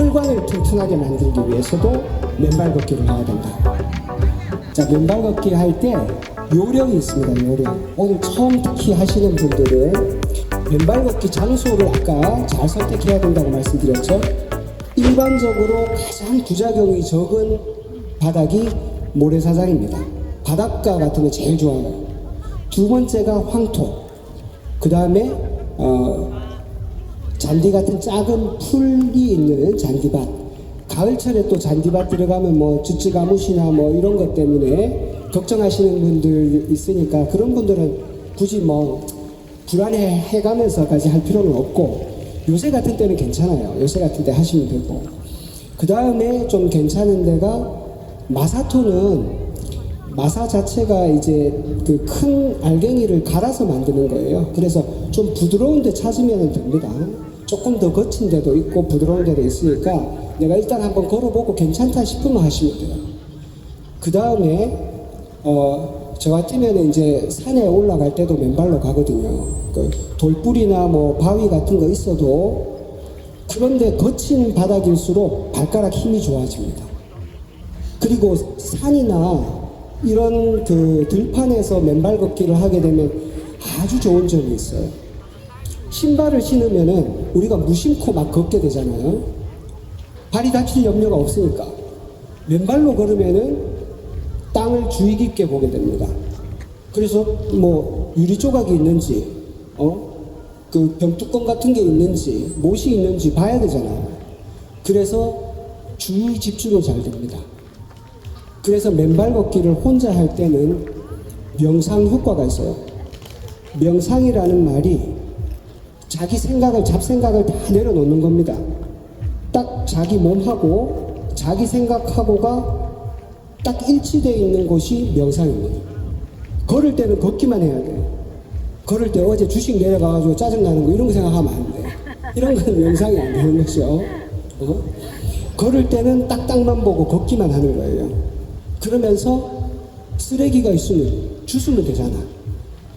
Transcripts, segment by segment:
혈관을 튼튼하게 만들기 위해서도 맨발 걷기를 해야 된다. 자, 맨발 걷기 할 때 요령이 있습니다. 요령. 오늘 처음 특히 하시는 분들은 맨발 걷기 장소를 아까 잘 선택해야 된다고 말씀드렸죠. 일반적으로 가장 부작용이 적은 바닥이 모래사장입니다. 바닷가 같은 거 제일 좋아요. 두 번째가 황토. 그 다음에 잔디 같은 작은 풀이 있는 잔디밭. 가을철에 또 잔디밭 들어가면 뭐 쯔쯔가무시나 뭐 이런 것 때문에 걱정하시는 분들 있으니까 그런 분들은 굳이 뭐 불안해 해가면서까지 할 필요는 없고, 요새 같은 때는 괜찮아요. 요새 같은 때 하시면 되고, 그 다음에 좀 괜찮은 데가 마사토는 마사 자체가 이제 그 큰 알갱이를 갈아서 만드는 거예요. 그래서 좀 부드러운 데 찾으면 됩니다. 조금 더 거친 데도 있고 부드러운 데도 있으니까 내가 일단 한번 걸어보고 괜찮다 싶으면 하시면 돼요. 그 다음에 저 같으면 이제 산에 올라갈 때도 맨발로 가거든요. 그 돌뿌리나 뭐 바위 같은 거 있어도, 그런데 거친 바닥일수록 발가락 힘이 좋아집니다. 그리고 산이나 이런 그 들판에서 맨발 걷기를 하게 되면 아주 좋은 점이 있어요. 신발을 신으면은 우리가 무심코 막 걷게 되잖아요. 발이 다칠 염려가 없으니까. 맨발로 걸으면은 땅을 주의 깊게 보게 됩니다. 그래서 뭐 유리 조각이 있는지, 그 병뚜껑 같은 게 있는지, 못이 있는지 봐야 되잖아요. 그래서 주의 집중이 잘 됩니다. 그래서 맨발 걷기를 혼자 할 때는 명상 효과가 있어요. 명상이라는 말이 자기 생각을, 잡생각을 다 내려놓는 겁니다. 딱 자기 몸하고 자기 생각하고가 딱 일치되어 있는 곳이 명상입니다. 걸을 때는 걷기만 해야 돼요. 걸을 때 어제 주식 내려가가지고 짜증나는 거 이런 거 생각하면 안 돼. 이런 건 명상이 안 되는 거죠. 걸을 때는 딱딱만 보고 걷기만 하는 거예요. 그러면서 쓰레기가 있으면 주스면 되잖아.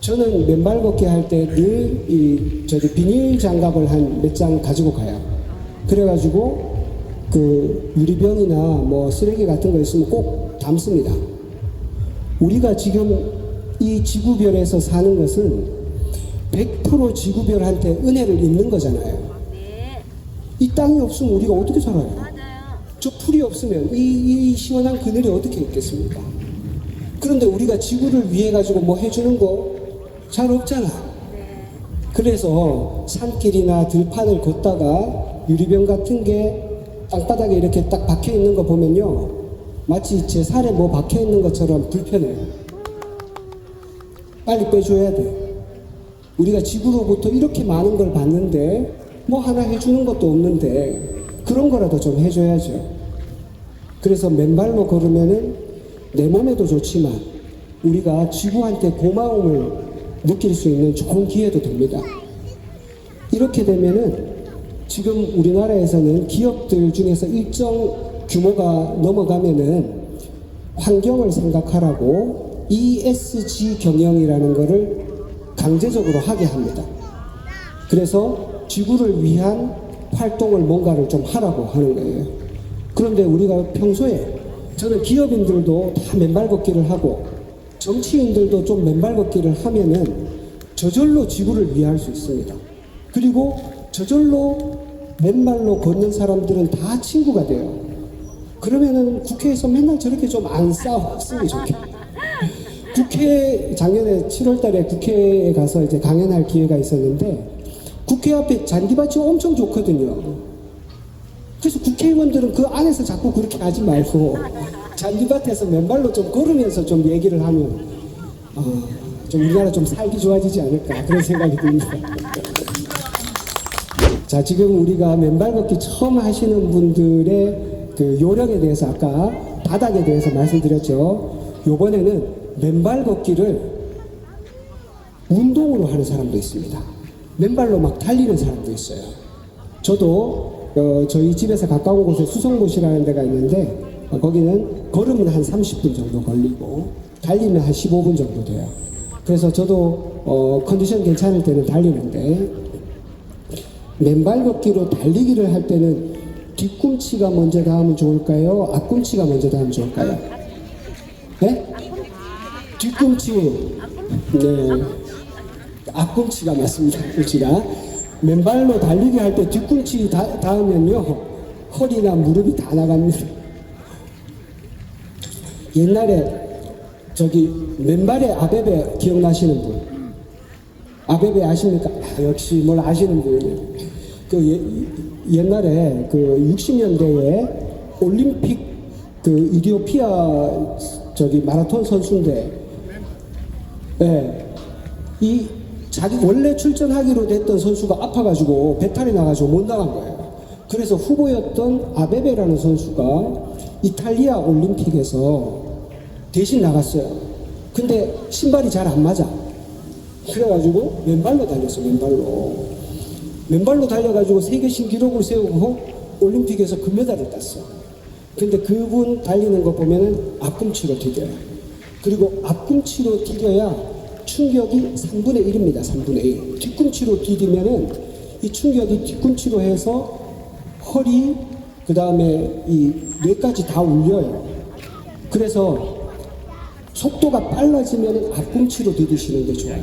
저는 맨발 걷기 할 때 늘 비닐 장갑을 한 몇 장 가지고 가요. 그래가지고 그 유리병이나 뭐 쓰레기 같은 거 있으면 꼭 담습니다. 우리가 지금 이 지구별에서 사는 것은 100% 지구별한테 은혜를 입는 거잖아요. 이 땅이 없으면 우리가 어떻게 살아요? 저 풀이 없으면 이 시원한 그늘이 어떻게 있겠습니까? 그런데 우리가 지구를 위해 가지고 뭐 해주는 거 잘 없잖아. 그래서 산길이나 들판을 걷다가 유리병 같은 게 땅바닥에 이렇게 딱 박혀 있는 거 보면요, 마치 제 살에 뭐 박혀 있는 것처럼 불편해요. 빨리 빼줘야 돼. 우리가 지구로부터 이렇게 많은 걸 받는데 뭐 하나 해주는 것도 없는데 그런 거라도 좀 해줘야죠. 그래서 맨발로 걸으면은 내 몸에도 좋지만 우리가 지구한테 고마움을 느낄 수 있는 좋은 기회도 됩니다. 이렇게 되면은 지금 우리나라에서는 기업들 중에서 일정 규모가 넘어가면은 환경을 생각하라고 ESG 경영이라는 거를 강제적으로 하게 합니다. 그래서 지구를 위한 활동을 뭔가를 좀 하라고 하는 거예요. 그런데 우리가 평소에, 저는 기업인들도 다 맨발 걷기를 하고 정치인들도 좀 맨발 걷기를 하면은 저절로 지구를 위할 수 있습니다. 그리고 저절로 맨발로 걷는 사람들은 다 친구가 돼요. 그러면은 국회에서 맨날 저렇게 좀 안 싸웠으면 좋겠어요. 작년에 7월 달에 국회에 가서 이제 강연할 기회가 있었는데 국회 앞에 잔디밭이 엄청 좋거든요. 그래서 국회의원들은 그 안에서 자꾸 그렇게 하지 말고 잔디밭에서 맨발로 좀 걸으면서 좀 얘기를 하면 좀 우리나라 좀 살기 좋아지지 않을까, 그런 생각이 듭니다. 자, 지금 우리가 맨발 걷기 처음 하시는 분들의 그 요령에 대해서 아까 바닥에 대해서 말씀드렸죠. 요번에는 맨발 걷기를 운동으로 하는 사람도 있습니다. 맨발로 막 달리는 사람도 있어요. 저도 저희 집에서 가까운 곳에 수성못이라는 데가 있는데 거기는 걸으면 한 30분 정도 걸리고 달리면 한 15분 정도 돼요. 그래서 저도 컨디션 괜찮을 때는 달리는데, 맨발 걷기로 달리기를 할 때는 뒤꿈치가 먼저 닿으면 좋을까요? 앞꿈치가 먼저 닿으면 좋을까요? 네? 뒤꿈치. 네. 앞꿈치가 맞습니다. 앞꿈치가. 맨발로 달리기 할 때 뒤꿈치 닿으면요, 허리나 무릎이 다 나갑니다. 옛날에 저기 맨발에 아베베 기억나시는 분? 아베베 아십니까? 역시 뭘 아시는 분이에요. 옛날에 그 60년대에 올림픽 그 이디오피아 저기 마라톤 선수인데, 예, 이 자기 원래 출전하기로 됐던 선수가 아파가지고 배탈이 나가지고 못 나간 거예요. 그래서 후보였던 아베베라는 선수가 이탈리아 올림픽에서 대신 나갔어요. 근데 신발이 잘 안 맞아. 그래가지고 맨발로 달렸어. 맨발로 달려가지고 세계 신기록을 세우고 올림픽에서 금메달을 땄어. 근데 그분 달리는 거 보면은 앞꿈치로 디뎌요. 그리고 앞꿈치로 디뎌야 충격이 3분의 1입니다. 3분의 1. 뒤꿈치로 디디면은 이 충격이 뒤꿈치로 해서 허리, 그 다음에 이 뇌까지 다 울려요. 그래서 속도가 빨라지면 앞꿈치로 디디시는 게 좋아요.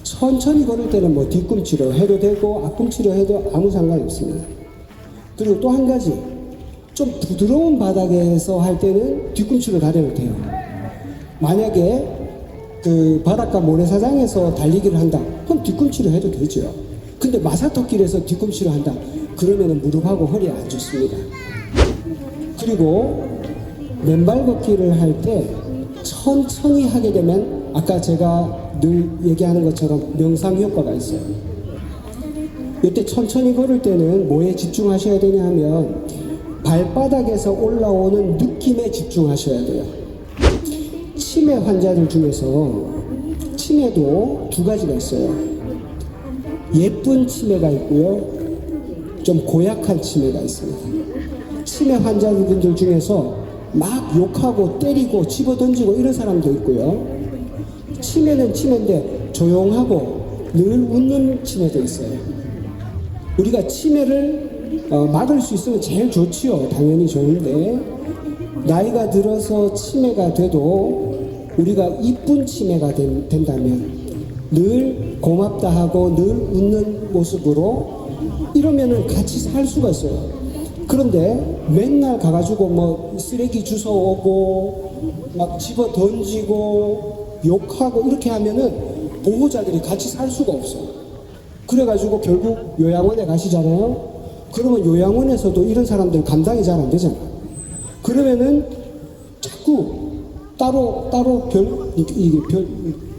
천천히 걸을 때는 뭐 뒤꿈치로 해도 되고 앞꿈치로 해도 아무 상관이 없습니다. 그리고 또 한 가지, 좀 부드러운 바닥에서 할 때는 뒤꿈치로 다려도 돼요. 만약에 그 바닷가 모래사장에서 달리기를 한다, 그럼 뒤꿈치로 해도 되죠. 근데 마사토길에서 뒤꿈치로 한다, 그러면은 무릎하고 허리에 안 좋습니다. 그리고 맨발 걷기를 할 때 천천히 하게 되면 아까 제가 늘 얘기하는 것처럼 명상 효과가 있어요. 이때 천천히 걸을 때는 뭐에 집중하셔야 되냐 하면 발바닥에서 올라오는 느낌에 집중하셔야 돼요. 치매 환자들 중에서 치매도 두 가지가 있어요. 예쁜 치매가 있고요, 좀 고약한 치매가 있습니다. 치매 환자분들 중에서 막 욕하고 때리고 집어던지고 이런 사람도 있고요, 치매는 치매인데 조용하고 늘 웃는 치매도 있어요. 우리가 치매를 막을 수 있으면 제일 좋지요. 당연히 좋은데 나이가 들어서 치매가 돼도 우리가 이쁜 치매가 된다면 늘 고맙다 하고 늘 웃는 모습으로 이러면은 같이 살 수가 있어요. 그런데 맨날 가가지고 뭐 쓰레기 주워오고 막 집어 던지고 욕하고 이렇게 하면은 보호자들이 같이 살 수가 없어. 그래가지고 결국 요양원에 가시잖아요. 그러면 요양원에서도 이런 사람들 감당이 잘 안 되잖아. 그러면은 자꾸 따로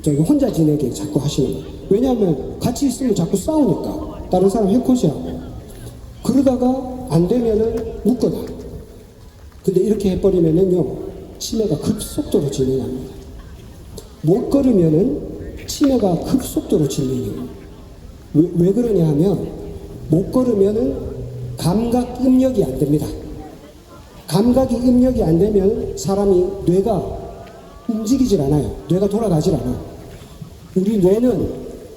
저기 혼자 지내게 자꾸 하시는 거예요. 왜냐하면 같이 있으면 자꾸 싸우니까 다른 사람 해코지하고, 그러다가 안 되면은 묶어놔. 근데 이렇게 해버리면은요, 치매가 급속도로 진행합니다. 못 걸으면은 치매가 급속도로 진행해요. 왜 그러냐 하면 못 걸으면은 감각 입력이 안 됩니다. 감각이 입력이 안 되면 사람이 뇌가 움직이질 않아요. 뇌가 돌아가질 않아. 우리 뇌는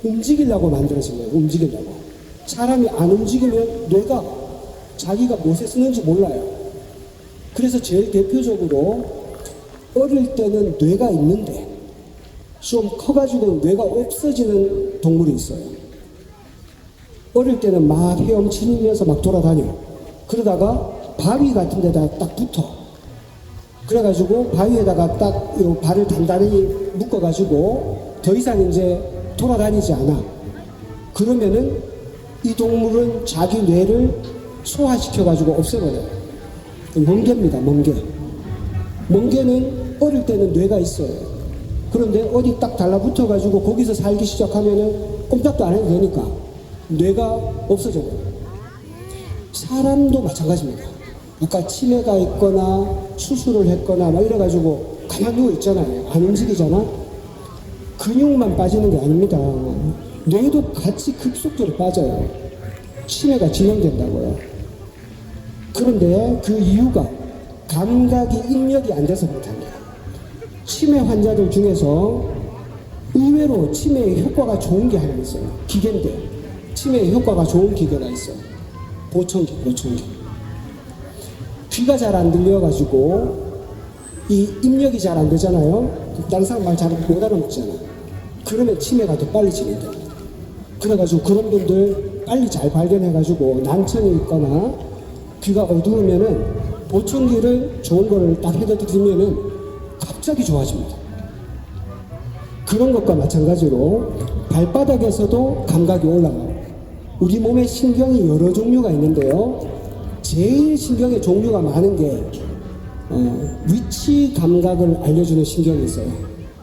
움직이려고 만들어진 거예요. 움직이려고. 사람이 안 움직이면 뇌가 자기가 무엇에 쓰는지 몰라요. 그래서 제일 대표적으로 어릴 때는 뇌가 있는데 좀 커가지고 뇌가 없어지는 동물이 있어요. 어릴 때는 막 헤엄치면서 막 돌아다녀. 그러다가 바위 같은 데다 딱 붙어. 그래가지고 바위에다가 딱 요 발을 단단히 묶어가지고 더 이상 이제 돌아다니지 않아. 그러면은 이 동물은 자기 뇌를 소화시켜가지고 없애버려요. 멍게입니다, 멍게. 멍게는 어릴 때는 뇌가 있어요. 그런데 어디 딱 달라붙어가지고 거기서 살기 시작하면은 꼼짝도 안 해도 되니까 뇌가 없어져요. 사람도 마찬가지입니다. 아까 치매가 있거나 수술을 했거나 막 이래가지고 가만 누워 있잖아요. 안 움직이잖아. 근육만 빠지는 게 아닙니다. 뇌도 같이 급속도로 빠져요. 치매가 진행된다고요. 그런데 그 이유가 감각이 입력이 안 돼서 그렇답니다. 치매 환자들 중에서 의외로 치매에 효과가 좋은 게 하나 있어요. 기계인데 치매에 효과가 좋은 기계가 있어요. 보청기. 귀가 잘 안 들려가지고 이 입력이 잘 안 되잖아요. 다른 사람 말 잘 못 알아먹잖아. 그러면 치매가 더 빨리 진행돼요. 그래가지고 그런 분들 빨리 잘 발견해가지고 난청이 있거나 귀가 어두우면은 보청기를 좋은 거를 딱 해다 드리면은 갑자기 좋아집니다. 그런 것과 마찬가지로 발바닥에서도 감각이 올라가요. 우리 몸에 신경이 여러 종류가 있는데요. 제일 신경의 종류가 많은 게 위치 감각을 알려주는 신경이 있어요.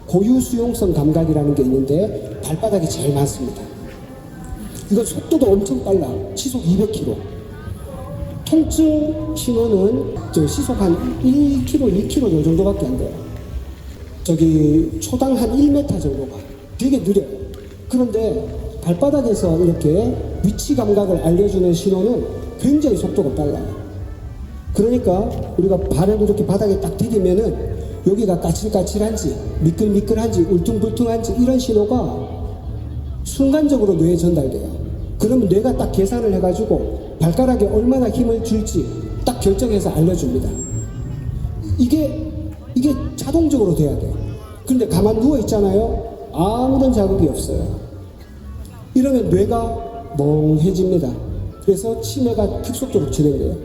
고유 수용성 감각이라는 게 있는데 발바닥이 제일 많습니다. 이건 속도도 엄청 빨라. 시속 200km. 통증 신호는 시속 한 1km, 2km 요 정도밖에 안 돼요. 저기 초당 한 1m 정도가 되게 느려요. 그런데 발바닥에서 이렇게 위치 감각을 알려주는 신호는 굉장히 속도가 빨라요. 그러니까 우리가 발을 이렇게 바닥에 딱 디디면은 여기가 까칠까칠한지 미끌미끌한지 울퉁불퉁한지 이런 신호가 순간적으로 뇌에 전달돼요. 그러면 뇌가 딱 계산을 해가지고 발가락에 얼마나 힘을 줄지 딱 결정해서 알려줍니다. 이게 자동적으로 돼야 돼요. 근데 가만 누워 있잖아요. 아무런 자극이 없어요. 이러면 뇌가 멍해집니다. 그래서 치매가 급속도로 진행돼요.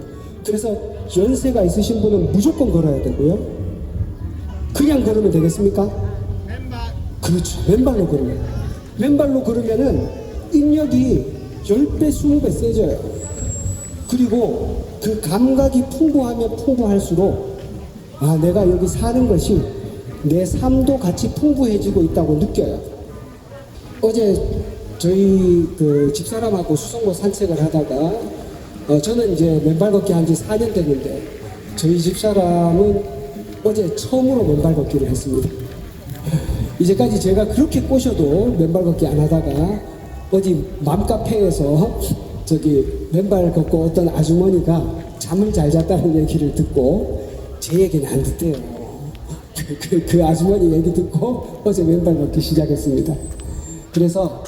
그래서 연세가 있으신 분은 무조건 걸어야 되고요. 그냥 걸으면 되겠습니까? 맨발. 그렇죠. 맨발로 걸으면. 맨발로 걸으면은 입력이 10배, 20배 세져요. 그리고 그 감각이 풍부하면 풍부할수록 내가 여기 사는 것이 내 삶도 같이 풍부해지고 있다고 느껴요. 어제 저희 그 집사람하고 수성고 산책을 하다가 저는 이제 맨발 걷기 한 지 4년 됐는데 저희 집사람은 어제 처음으로 맨발 걷기를 했습니다. 이제까지 제가 그렇게 꼬셔도 맨발 걷기 안 하다가 어디 맘카페에서 저기 맨발 걷고 어떤 아주머니가 잠을 잘 잤다는 얘기를 듣고 제 얘기는 안 듣대요. 그 아주머니 얘기 듣고 어제 맨발 걷기 시작했습니다. 그래서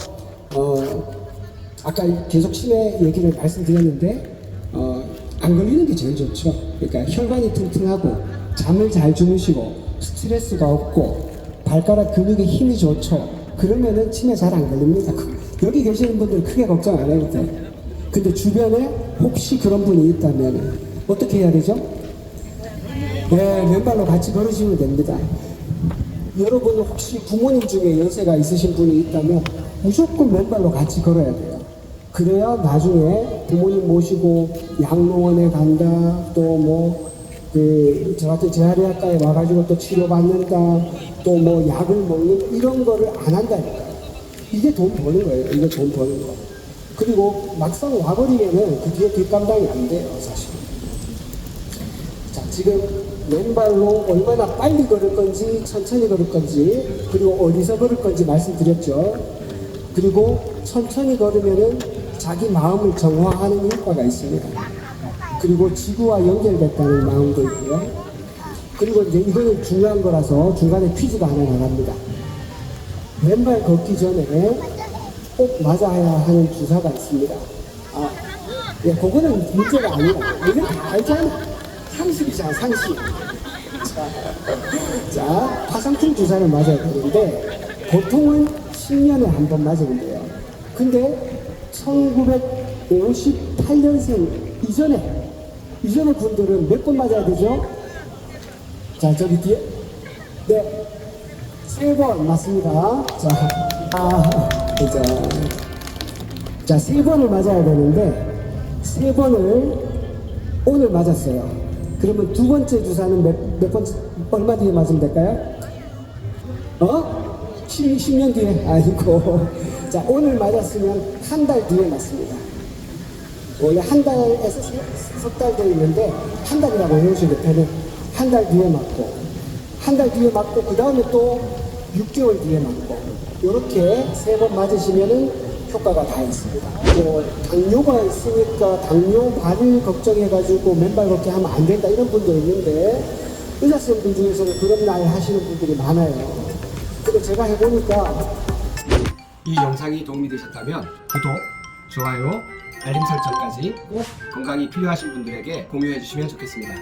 아까 계속 치매 얘기를 말씀드렸는데 안 걸리는 게 제일 좋죠. 그러니까 혈관이 튼튼하고 잠을 잘 주무시고 스트레스가 없고 발가락 근육에 힘이 좋죠. 그러면은 치매 잘 안 걸립니다. 여기 계시는 분들은 크게 걱정 안 해도 돼요. 근데 주변에 혹시 그런 분이 있다면 어떻게 해야 되죠? 네, 맨발로 같이 걸으시면 됩니다. 여러분 혹시 부모님 중에 연세가 있으신 분이 있다면 무조건 맨발로 같이 걸어야 돼요. 그래야 나중에 부모님 모시고 양로원에 간다, 또 저 같은 재활의학과에 와가지고 또 치료받는다, 또 약을 먹는 이런 거를 안 한다니까요. 이게 돈 버는 거예요. 이게 돈 버는 거. 그리고 막상 와버리면은 그 뒤에 뒷감당이 안 돼요, 사실. 자, 지금 맨발로 얼마나 빨리 걸을 건지, 천천히 걸을 건지, 그리고 어디서 걸을 건지 말씀드렸죠. 그리고 천천히 걸으면은 자기 마음을 정화하는 효과가 있습니다. 그리고 지구와 연결됐다는 마음도 있고요. 그리고 이제 이거는 중요한 거라서 중간에 퀴즈가 하나 나갑니다. 맨발 걷기 전에 꼭 맞아야 하는 주사가 있습니다. 그거는 문제가 아니라 이건 다 알잖아. 상식이잖아, 상식. 자, 화상풍 주사를 맞아야 되는데 보통은 10년에 한 번 맞으면 돼요. 근데 1958년생 이전의 분들은 몇 번 맞아야 되죠? 자, 저기 뒤에. 네. 3번 맞습니다. 자, 3번을 맞아야 되는데 3번을 오늘 맞았어요. 그러면 두 번째 주사는 몇 번째, 얼마 뒤에 맞으면 될까요? 10년 뒤에? 아이고. 자, 오늘 맞았으면 한 달 뒤에 맞습니다. 원래 한 달에서 석 달 되어 있는데 한 달이라고 해주시고 편은 한 달 뒤에 맞고, 한 달 뒤에 맞고, 그 다음에 또 6개월 뒤에 맞고, 이렇게 3번 맞으시면은 효과가 다 있습니다. 당뇨가 있으니까 당뇨발을 걱정해가지고 맨발 걷기 하면 안 된다 이런 분도 있는데 의사선생님들 중에서는 그런 날 하시는 분들이 많아요. 근데 제가 해보니까 이 영상이 도움이 되셨다면 구독, 좋아요, 알림 설정까지 꼭 건강이 필요하신 분들에게 공유해 주시면 좋겠습니다.